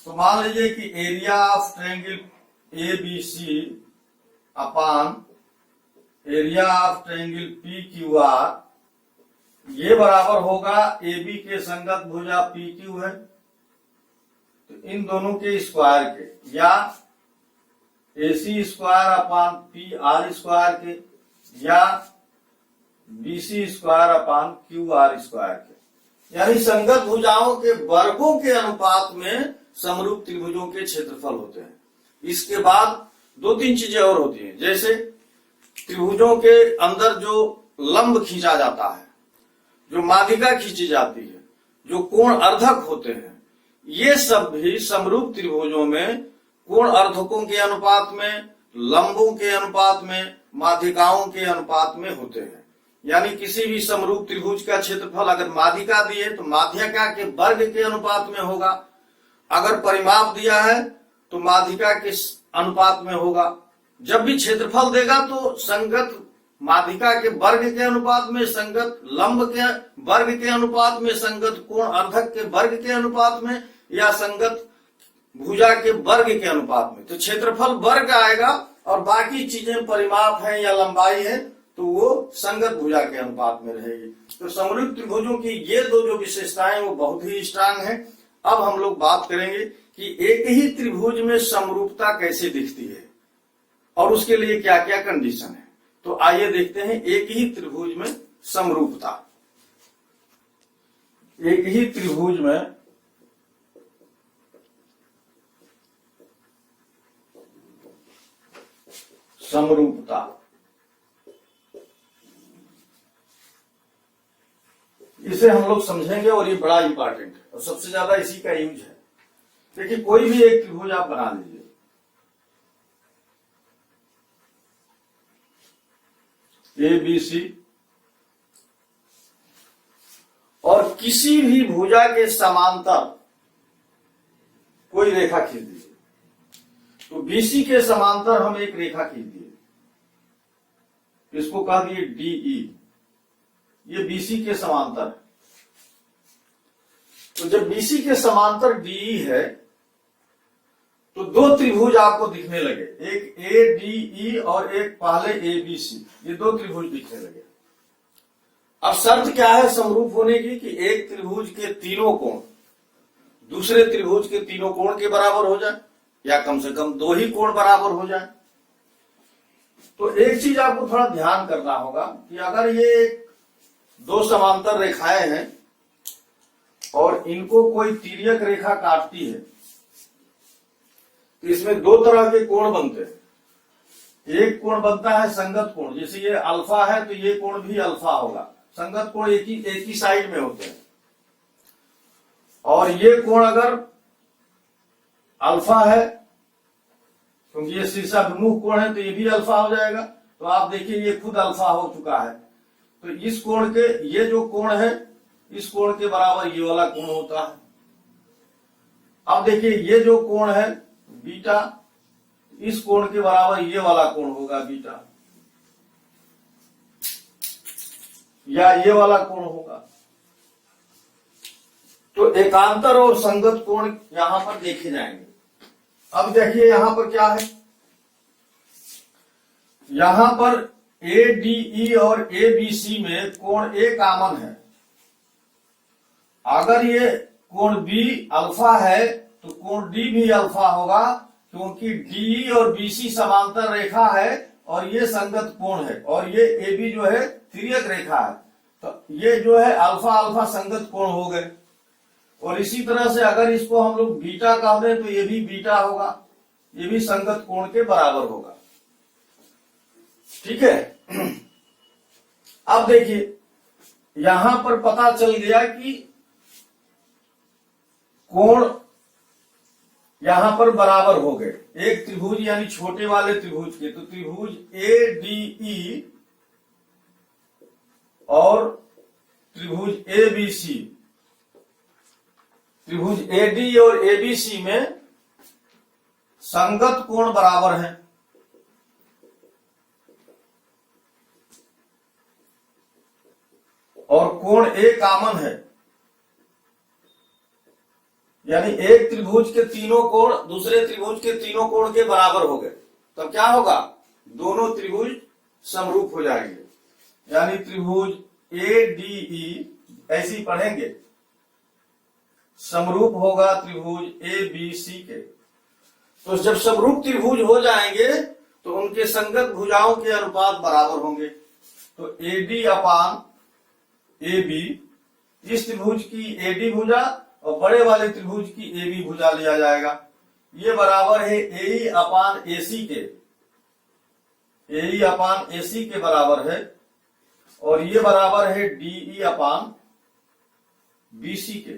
तो मान लीजिए कि area of triangle A B C upon area of triangle P Q R, ये बराबर होगा ए बी के संगत भुजा पी क्यू है तो इन दोनों के स्क्वायर के, या A C square upon P R square के, या B C square upon Q R square के। यानी संगत भुजाओं के वर्गों के अनुपात में समरूप त्रिभुजों के क्षेत्रफल होते हैं। इसके बाद 2-3 चीजें और होती हैं, जैसे त्रिभुजों के अंदर जो लंब खींचा जाता है, जो माध्यिका खींची जाती है, जो कोण अर्धक होते हैं, ये सब भी समरूप त्रिभुजों में कोण अर्धकों के अनुपात में, लंबों के अनुपात में, माध्यिकाओं के अनुपात में होते हैं। यानी किसी भी समरूप त्रिभुज का क्षेत्रफल अगर माध्यिका दी है तो माध्यिका के वर्ग के अनुपात में होगा। अगर परिमाप दिया है तो माध्यिका के अनुपात में होगा। जब भी क्षेत्रफल देगा तो संगत माध्यिका के वर्ग के अनुपात में, संगत लंब के वर्ग के अनुपात में, संगत कोण अर्धक के वर्ग के अनुपात में, या संगत भुजा के वर्ग के अनुपात में। तो क्षेत्रफल वर्ग आएगा और बाकी चीजें परिमाप है या लंबाई है तो वो संगत भुजा के अनुपात में रहेगी। तो समरूप त्रिभुजों की ये दो जो विशेषताएं वो बहुत ही स्ट्रांग है। अब हम लोग बात करेंगे कि एक ही त्रिभुज में समरूपता कैसे दिखती है और उसके लिए क्या क्या कंडीशन है। तो आइए देखते हैं एक ही त्रिभुज में समरूपता। एक ही त्रिभुज में समरूपता, इसे हम लोग समझेंगे और ये बड़ा इंपॉर्टेंट है और सबसे ज्यादा इसी का यूज है। देखिए कोई भी एक त्रिभुज आप बना लीजिए, ए बी सी, और किसी भी भुजा के समांतर कोई रेखा खींच दीजिए। तो बीसी के समांतर हम एक रेखा खींच दिए, इसको कह दिए डीई, ये बीसी के समांतर है। तो जब बीसी के समांतर डीई है तो दो त्रिभुज आपको दिखने लगे, एक ए डी ई और एक पहले ए बी सी, ये दो त्रिभुज दिखने लगे। अब शर्त क्या है समरूप होने की कि एक त्रिभुज के तीनों कोण दूसरे त्रिभुज के तीनों कोण के बराबर हो जाए या कम से कम दो ही कोण बराबर हो जाए। तो एक चीज आपको थोड़ा ध्यान करना होगा कि अगर ये दो समांतर रेखाएं हैं और इनको कोई तिर्यक रेखा काटती है तो इसमें दो तरह के कोण बनते हैं। एक कोण बनता है संगत कोण, जैसे ये अल्फा है तो ये कोण भी अल्फा होगा। संगत कोण एक ही साइड में होते हैं। और ये कोण अगर अल्फा है, क्योंकि ये शीर्षाभिमुख कोण है तो ये भी अल्फा हो जाएगा। तो आप देखिए ये खुद अल्फा हो चुका है। तो इस कोण के, ये जो कोण है इस कोण के बराबर ये वाला कोण होता है। अब देखिए ये जो कोण है बीटा, इस कोण के बराबर ये वाला कोण होगा बीटा, या ये वाला कोण होगा। तो एकांतर और संगत कोण यहां पर देखे जाएंगे। अब देखिए यहां पर क्या है, यहां पर ए डी ई और ए बी सी में कोण ए कॉमन है। अगर ये कोण बी अल्फा है तो कोण डी भी अल्फा होगा, क्योंकि डी और बीसी समांतर रेखा है और ये संगत कोण है और ये ए बी जो है तिर्यक रेखा है। तो ये जो है अल्फा अल्फा संगत कोण हो गए। और इसी तरह से अगर इसको हम लोग बीटा कह दें तो ये भी बीटा होगा, ये भी संगत कोण के बराबर होगा। ठीक है। अब देखिए यहां पर पता चल गया कि कोण यहां पर बराबर हो गए एक त्रिभुज यानी छोटे वाले त्रिभुज के। तो त्रिभुज ए डी ई और त्रिभुज ए बी सी, त्रिभुज ए डी और ए बी सी में संगत कोण बराबर है। और कोण ए कॉमन है, यानी एक त्रिभुज के तीनों कोण दूसरे त्रिभुज के तीनों कोण के बराबर हो गए। तब क्या होगा, दोनों त्रिभुज समरूप हो जाएंगे। यानी त्रिभुज ए डी ई ऐसी पढ़ेंगे, समरूप होगा त्रिभुज ए बी सी के। तो जब समरूप त्रिभुज हो जाएंगे तो उनके संगत भुजाओं के अनुपात बराबर होंगे। तो ए डी अपान ए बी, इस त्रिभुज की ए डी भुजा और बड़े वाले त्रिभुज की ए बी भुजा लिया जाएगा। ये बराबर है ए ई अपान ए सी के, ए ई अपान ए सी के बराबर है। और ये बराबर है डी ई अपान बी सी के।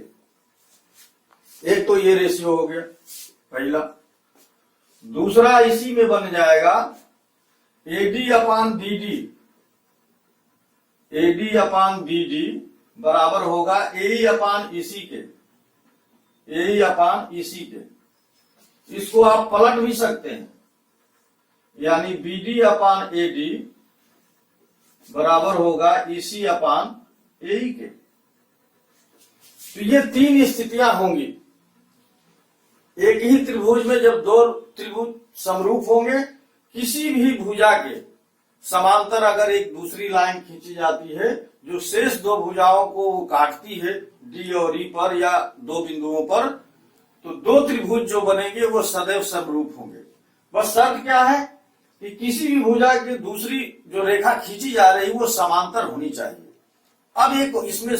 एक तो ये रेशियो हो गया पहला। दूसरा इसी में बन जाएगा A D upon B D, A D upon B D बराबर होगा ए ई अपान ई सी के, ए ई अपान ई सी के। इसको आप पलट भी सकते हैं, यानी BD अपान AD बराबर होगा EC अपान AE के। तो ये तीन स्थितियां होंगी एक ही त्रिभुज में। जब दो त्रिभुज समरूप होंगे, किसी भी भुजा के समांतर अगर एक दूसरी लाइन खींची जाती है जो शेष दो भुजाओं को काटती है D और E पर या दो बिंदुओं पर, तो दो त्रिभुज जो बनेंगे वो सदैव समरूप होंगे। बस शर्त क्या है कि किसी भी भुजा की दूसरी जो रेखा खींची जा रही वो समांतर होनी चाहिए। अब एक इसमें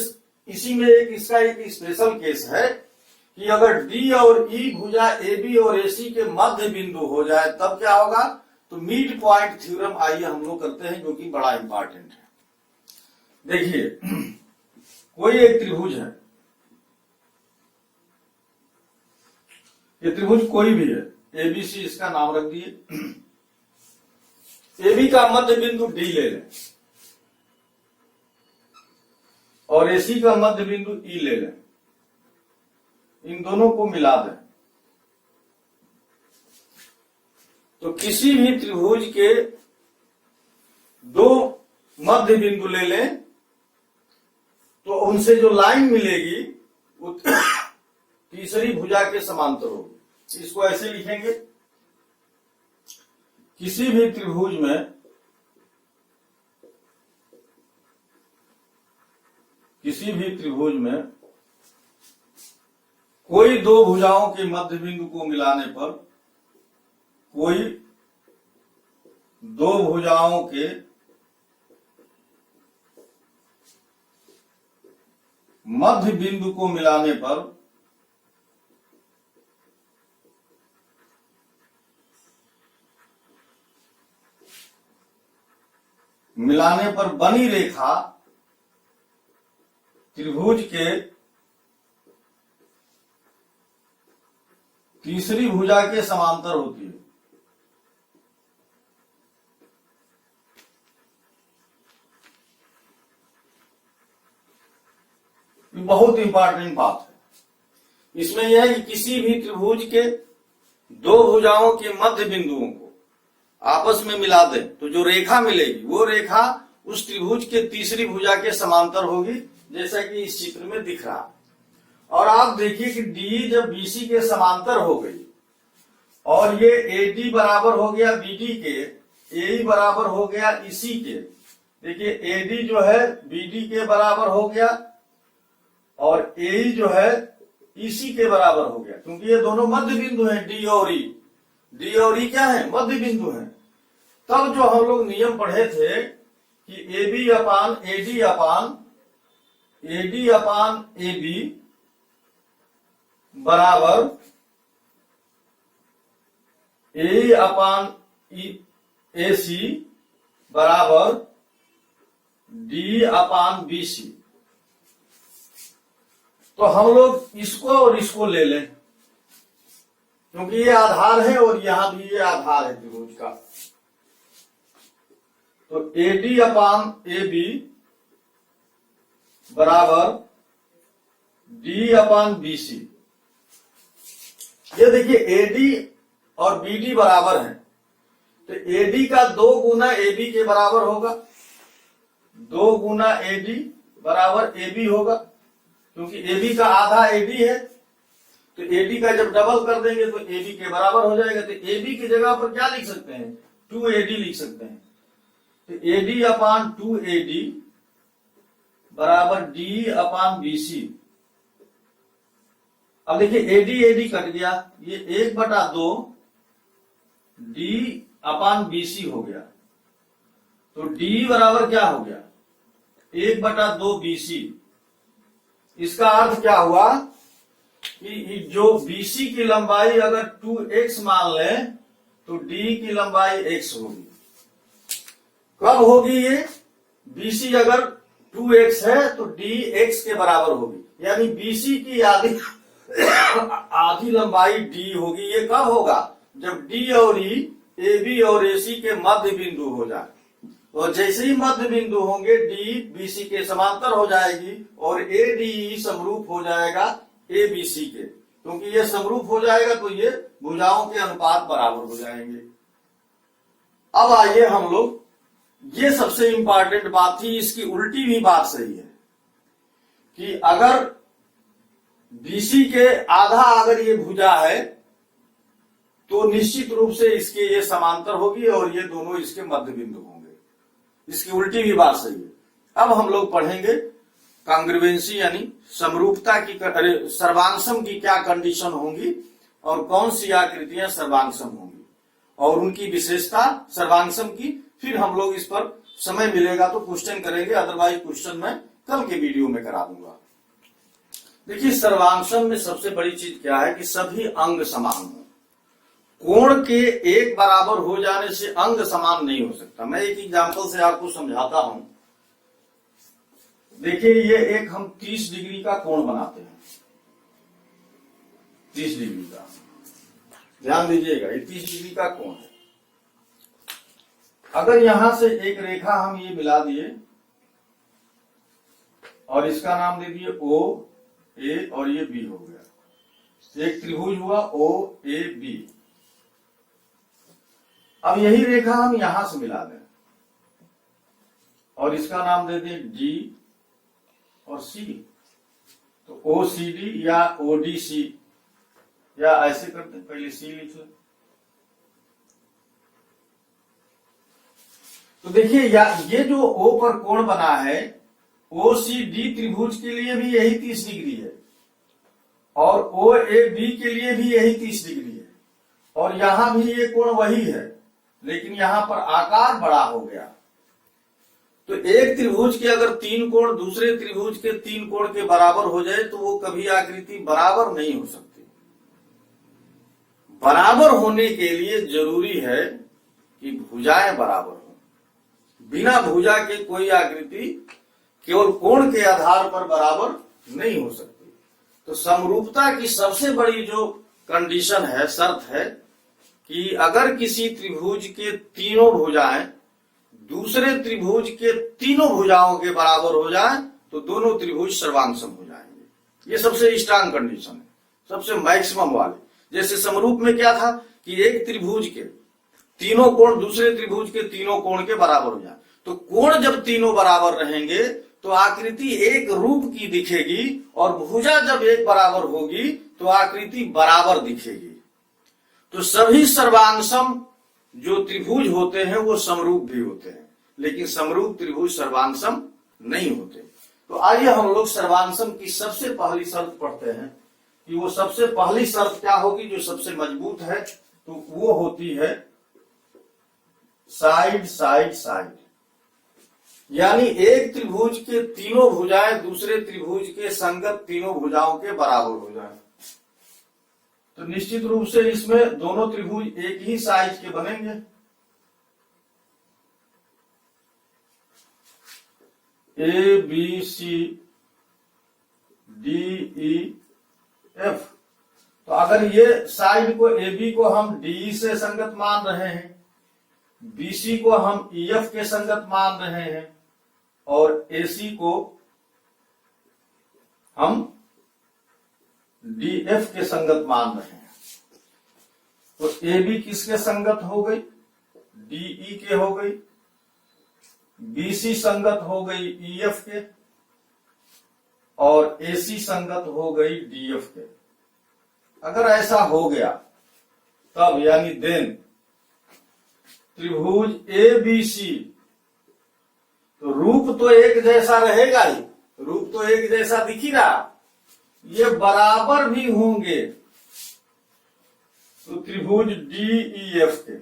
इसी में एक इसका एक स्पेशल केस है कि अगर D और E भुजा AB और AC के मध्य बिंदु हो जाए तब क्या होगा। तो मिड पॉइंट थ्योरम आइए हम लोग करते हैं, जो कि बड़ा इंपॉर्टेंट है। देखिए, कोई एक त्रिभुज है, ये त्रिभुज कोई भी है, ABC इसका नाम रख दिए। AB का मध्य बिंदु D ले लें और AC का मध्य बिंदु E ले लें, इन दोनों को मिला दें। तो किसी भी त्रिभुज के दो मध्य बिंदु ले लें तो उनसे जो लाइन मिलेगी वो तीसरी भुजा के समांतर होगी। इसको ऐसे लिखेंगे, किसी भी त्रिभुज में कोई दो भुजाओं के मध्य बिंदु को मिलाने पर, कोई दो भुजाओं के मध्य बिंदु को मिलाने पर बनी रेखा त्रिभुज के तीसरी भुजा के समांतर होती है। बहुत इंपॉर्टेंट बात है। इसमें यह है कि किसी भी त्रिभुज के दो भुजाओं के मध्य बिंदुओं को आपस में मिला दें तो जो रेखा मिलेगी वो रेखा उस त्रिभुज के तीसरी भुजा के समांतर होगी, जैसा कि इस चित्र में दिख रहा है। और आप देखिए कि D जब BC के समांतर हो गई और ये AD बराबर हो गया BD के, AE बराबर हो गया EC के। देखिए AD जो है BD के बराबर हो गया और AE जो है EC के बराबर हो गया, क्योंकि ये दोनों मध्य बिंदु हैं। D और E, D और E क्या है, मध्य बिंदु हैं। तब जो हम लोग नियम पढ़े थे कि AB अपान AD अपान AB बराबर AE अपान AC बराबर D अपान BC। तो हम लोग इसको और इसको ले लें, क्योंकि ये आधार है और यहां भी ये आधार है त्रिभुज का। तो AD अपान AB बराबर D अपान BC। ये देखिए AD और BD बराबर हैं, तो AD का 2 गुना AB के बराबर होगा, 2 गुना AD बराबर AB होगा, क्योंकि AB का आधा AD है। तो AD का जब डबल कर देंगे तो AB के बराबर हो जाएगा। तो AB की जगह पर क्या लिख सकते हैं, 2AD लिख सकते हैं। तो AD अपान 2AD बराबर D अपान BC। अब देखिए AD कट गया, ये 1/2 D अपान BC हो गया। तो D बराबर क्या हो गया, 1/2 BC। इसका अर्थ क्या हुआ कि जो BC की लंबाई अगर 2x मान लें तो D की लंबाई x होगी। कब होगी ये, BC अगर 2x है तो D x के बराबर होगी, यानी BC की आधी लंबाई D होगी। ये कब होगा, जब D और E AB और AC के मध्य बिंदु हो जाए। और जैसे ही मध्य बिंदु होंगे D BC के समांतर हो जाएगी और ADE समरूप हो जाएगा ABC के, क्योंकि ये समरूप हो जाएगा तो ये भुजाओं के अनुपात बराबर हो जाएंगे। अब आइए हम लोग, ये सबसे इंपॉर्टेंट बात थी, इसकी उल्टी भी बात सही है कि अगर बीसी के आधा अगर ये भुजा है तो निश्चित रूप से इसके ये समांतर होगी और ये दोनों इसके मध्य बिंदु होंगे। इसकी उल्टी भी बात सही है। अब हम लोग पढ़ेंगे कांग्रुएंसी यानी समरूपता की, सर्वांगसम की क्या कंडीशन होंगी और कौन सी आकृतियां सर्वांगसम होंगी और उनकी विशेषता सर्वांगसम की। फिर हम लोग इस पर समय मिलेगा तो क्वेश्चन करेंगे, अदरवाइज क्वेश्चन मैं कल के वीडियो में करा दूंगा। देखिए, सर्वांगसम में सबसे बड़ी चीज क्या है कि सभी अंग समान हो। कोण के एक बराबर हो जाने से अंग समान नहीं हो सकता। मैं एक एग्जांपल से आपको समझाता हूं। देखिए, ये एक हम 30 डिग्री का कोण बनाते हैं, 30 डिग्री का, ध्यान दीजिएगा, ये 30 डिग्री का कोण है। अगर यहां से एक रेखा हम ये मिला दिए और इसका नाम दे दिए ओ ए और ये बी हो गया, एक त्रिभुज हुआ ओ ए बी। अब यही रेखा हम यहां से मिला दें और इसका नाम दे दें डी और सी, तो ओ सी डी या ओ डी सी, या ऐसे करते हैं, पहले सी लिख लें। तो देखिए, ये जो ओ पर कोण बना है, ओ सी डी त्रिभुज के लिए भी यही 30 डिग्री है और ओ ए बी के लिए भी यही 30 डिग्री है और यहां भी ये कोण वही है, लेकिन यहां पर आकार बड़ा हो गया। तो एक त्रिभुज के अगर 3 कोण दूसरे त्रिभुज के 3 कोण के बराबर हो जाए तो वो कभी आकृति बराबर नहीं हो सकती। बराबर होने के लिए जरूरी है कि भुजाएं बराबर हो। बिना भुजा के कोई आकृति केवल कोण के आधार पर बराबर नहीं हो सकती। तो समरूपता की सबसे बड़ी जो कंडीशन है, शर्त है कि अगर किसी त्रिभुज के तीनों भुजाएं दूसरे त्रिभुज के तीनों भुजाओं के बराबर हो जाए तो दोनों त्रिभुज सर्वांगसम हो जाएंगे। ये सबसे स्ट्रांग कंडीशन है, सबसे मैक्सिमम वाले। जैसे समरूप में क्या था कि एक त्रिभुज के तीनों कोण दूसरे त्रिभुज के तीनों कोण के बराबर हो जाए, तो कोण जब तीनों बराबर रहेंगे तो आकृति एक रूप की दिखेगी और भुजा जब एक बराबर होगी तो आकृति बराबर दिखेगी। तो सभी सर्वांगसम जो त्रिभुज होते हैं वो समरूप भी होते हैं, लेकिन समरूप त्रिभुज सर्वांगसम नहीं होते। तो आइए हम लोग सर्वांगसम की सबसे पहली शर्त पढ़ते हैं कि वो सबसे पहली शर्त क्या होगी जो सबसे मजबूत है, तो वो होती है साइड साइड साइड, यानी एक त्रिभुज के तीनों भुजाएं दूसरे त्रिभुज के संगत तीनों भुजाओं के बराबर हो जाए। तो निश्चित रूप से इसमें दोनों त्रिभुज एक ही साइज के बनेंगे। A B C D E F, तो अगर ये साइड को ए बी को हम डी से संगत मान रहे हैं, बीसी को हम ईएफ के संगत मान रहे हैं और एसी को हम डीएफ के संगत मान रहे हैं, तो ए बी किसके संगत हो गई, डीई के हो गई, बीसी संगत हो गई ईएफ के और एसी संगत हो गई डीएफ के। अगर ऐसा हो गया तब यानी देन त्रिभुज ए बी सी, तो रूप तो एक जैसा रहेगा ही, रूप तो एक जैसा दिख ही रहा, ये बराबर भी होंगे तो त्रिभुज डीईएफ के।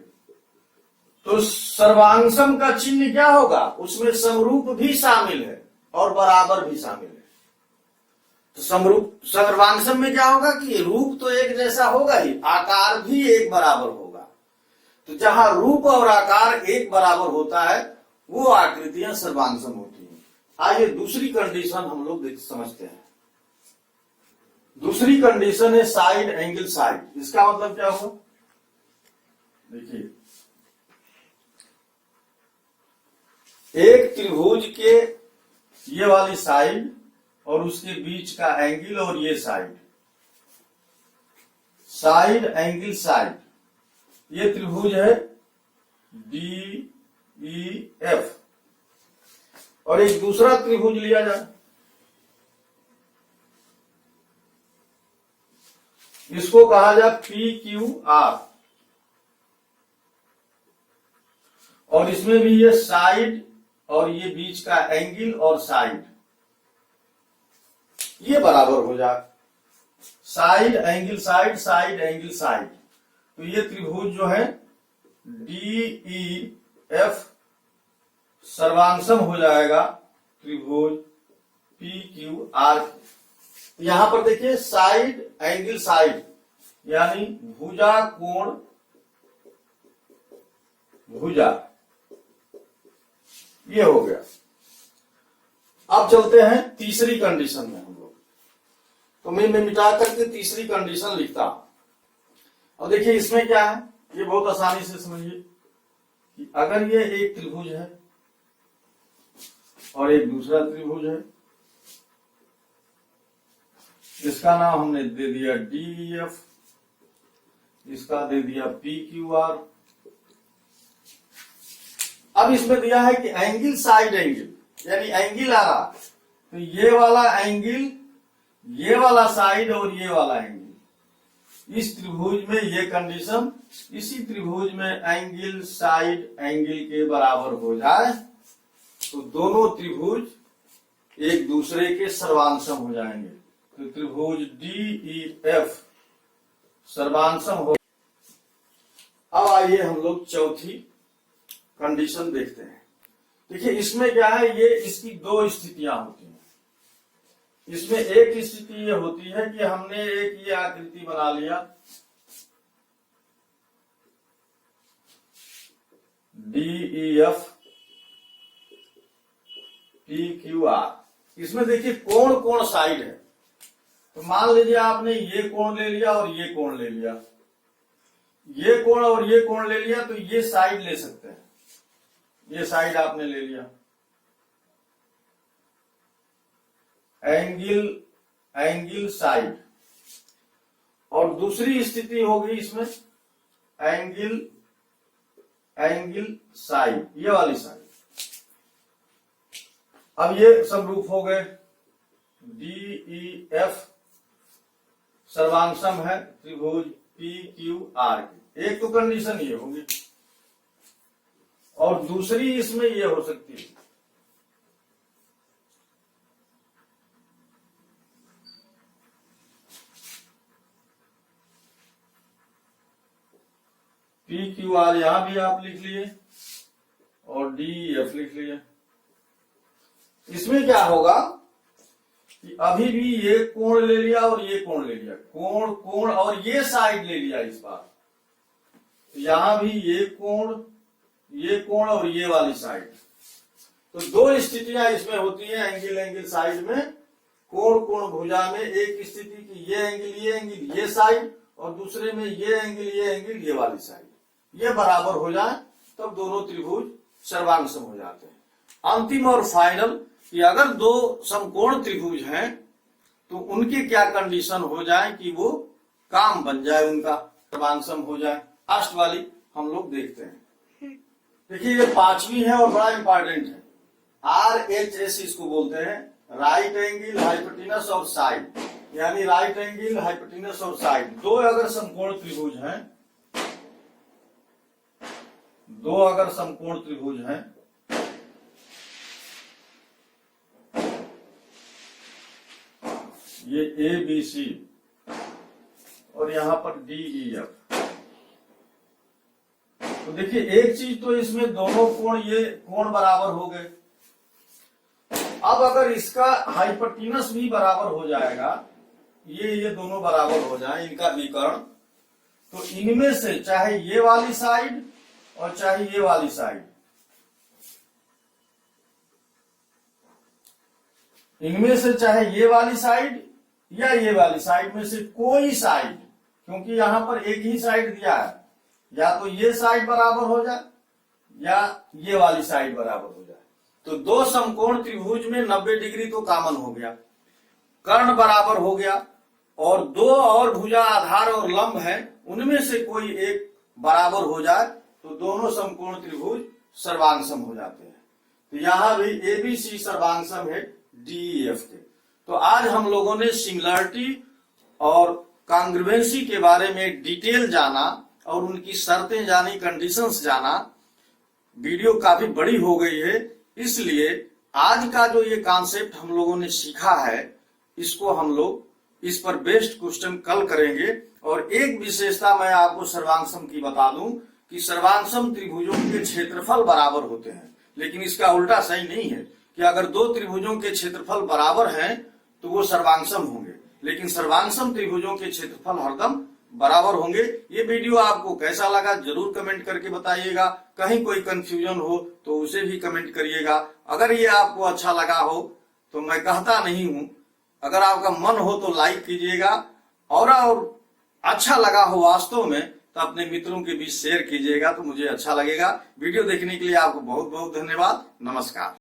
तो सर्वांगसम का चिन्ह क्या होगा, उसमें समरूप भी शामिल है और बराबर भी शामिल है। तो समरूप सर्वांगसम में क्या होगा कि रूप तो एक जैसा होगा ही, आकार भी एक बराबर होगा। तो जहां रूप और आकार एक बराबर होता है वो आकृतियां सर्वांगसम होती हैं। आइए दूसरी कंडीशन हम लोग समझते हैं। दूसरी कंडीशन है साइड एंगल साइड। इसका मतलब क्या हुआ, देखिए एक त्रिभुज के ये वाली साइड और उसके बीच का एंगल और ये साइड, साइड एंगल साइड, ये त्रिभुज है DEF और एक दूसरा त्रिभुज लिया जाए, इसको कहा जाए PQR और इसमें भी ये साइड और ये बीच का एंगल और साइड ये बराबर हो जाए, side angle side, side angle side. तो ये त्रिभुज जो है DEF सर्वांशम हो जाएगा त्रिभुज PQR। यहां पर देखिए साइड एंगल साइड यानी भुजा कोण भुजा, ये हो गया। अब चलते हैं तीसरी कंडीशन में हम लोग, तो मैं मिटा करके तीसरी कंडीशन लिखता हूं। अब देखिए इसमें क्या है, ये बहुत आसानी से समझिए कि अगर ये एक त्रिभुज है और एक दूसरा त्रिभुज है, इसका नाम हमने दे दिया DEF, इसका दे दिया PQR। अब इसमें दिया है कि एंगल साइड एंगल यानी एंगल आ रहा, तो ये वाला एंगल, ये वाला साइड और ये वाला एंगल, इस त्रिभुज में ये कंडीशन इसी त्रिभुज में एंगल साइड एंगल के बराबर हो जाए तो दोनों त्रिभुज एक दूसरे के सर्वांशम हो जाएंगे। तो त्रिभुज DEF सर्वांशम हो। अब आइए हम लोग चौथी कंडीशन देखते हैं। देखिए इसमें क्या है, ये इसकी दो स्थितियां होती हैं। इसमें एक स्थिति ये होती है कि हमने एक ये आकृति बना लिया DEF PQR, इसमें देखिए कोण कोण साइड है। तो मान लीजिए आपने ये कोण ले लिया और ये कोण ले लिया, ये कोण और ये कोण ले लिया, तो ये साइड ले सकते हैं, ये साइड आपने ले लिया। एंगल एंगल साइड, और दूसरी स्थिति होगी इसमें एंगल एंगल साइड, ये वाली साइड। अब ये समरूप हो गए, DEF सर्वांशम है त्रिभुज PQR की। एक तो कंडीशन ये होगी और दूसरी इसमें ये हो सकती है PQR, यहां भी आप लिख लिए और DEF लिख लिए। इसमें क्या होगा कि अभी भी ये कोण ले लिया और ये कोण ले लिया, कोण कोण और ये साइड ले लिया इस बार, तो यहां भी ये कोण और ये वाली साइड। तो दो स्थितियां इसमें होती हैं एंगल एंगल साइड में। कोण कोण भुजा में एक स्थिति की ये एंगल ये साइड, और दूसरे में ये एंगल ये वाली साइड, ये बराबर हो जाए तब दोनों त्रिभुज सर्वांशम हो जाते हैं। अंतिम और फाइनल कि अगर दो समकोण त्रिभुज हैं तो उनकी क्या कंडीशन हो जाए कि वो काम बन जाए, उनका सर्वांशम हो जाए। लास्ट वाली हम लोग देखते हैं। देखिए ये पांचवी है और बड़ा इंपॉर्टेंट है, RHS इसको बोलते हैं, राइट एंगल हाइपोटेनस और साइड, यानी राइट एंगल हाइपोटेनस और साइड। दो अगर समकोण त्रिभुज हैं, दो अगर समकोण त्रिभुज हैं, ये ABC और यहां पर DEF, तो देखिए एक चीज तो इसमें दोनों कोण, ये कोण बराबर हो गए। अब अगर इसका हाइपोटेनस भी बराबर हो जाएगा, ये दोनों बराबर हो जाए इनका विकर्ण, तो इनमें से चाहे ये वाली साइड और चाहे ये वाली साइड, इनमें से चाहे ये वाली साइड या ये वाली साइड में से कोई साइड, क्योंकि यहां पर एक ही साइड दिया है, या तो ये साइड बराबर हो जाए या ये वाली साइड बराबर हो जाए। तो दो समकोण त्रिभुज में 90 डिग्री तो कॉमन हो गया, कर्ण बराबर हो गया, और दो और भुजा आधार और लंब है, उनमें से कोई एक बराबर हो जाए तो दोनों समकोण त्रिभुज सर्वांगसम हो जाते हैं। तो यहां भी एबीसी सर्वांगसम है डीईएफ के। तो आज हम लोगों ने सिमिलरिटी और कॉन्ग्रुएंसी के बारे में डिटेल जाना और उनकी शर्तें जानी, कंडीशंस जाना। वीडियो काफी बड़ी हो गई है, इसलिए आज का जो ये कॉन्सेप्ट हम लोगों ने सीखा है, इसको हम लोग इस पर बेस्ड क्वेश्चन कल करेंगे। और एक विशेषता मैं आपको सर्वांगसम की बता दूं कि सर्वांगसम त्रिभुजों के क्षेत्रफल बराबर होते हैं, लेकिन इसका उल्टा सही नहीं है कि अगर दो त्रिभुजों के क्षेत्रफल बराबर हैं तो वो सर्वांगसम होंगे, लेकिन सर्वांगसम त्रिभुजों के क्षेत्रफल हरदम बराबर होंगे। ये वीडियो आपको कैसा लगा जरूर कमेंट करके बताइएगा। कहीं कोई कंफ्यूजन हो तो उसे भी कमेंट करिएगा। अगर ये आपको अच्छा लगा हो तो मैं कहता नहीं हूं, अगर आपका मन हो तो लाइक कीजिएगा, और अच्छा लगा हो वास्तव में तो अपने मित्रों के बीच शेयर कीजिएगा, तो मुझे अच्छा लगेगा। वीडियो देखने के लिए आपको बहुत बहुत धन्यवाद। नमस्कार।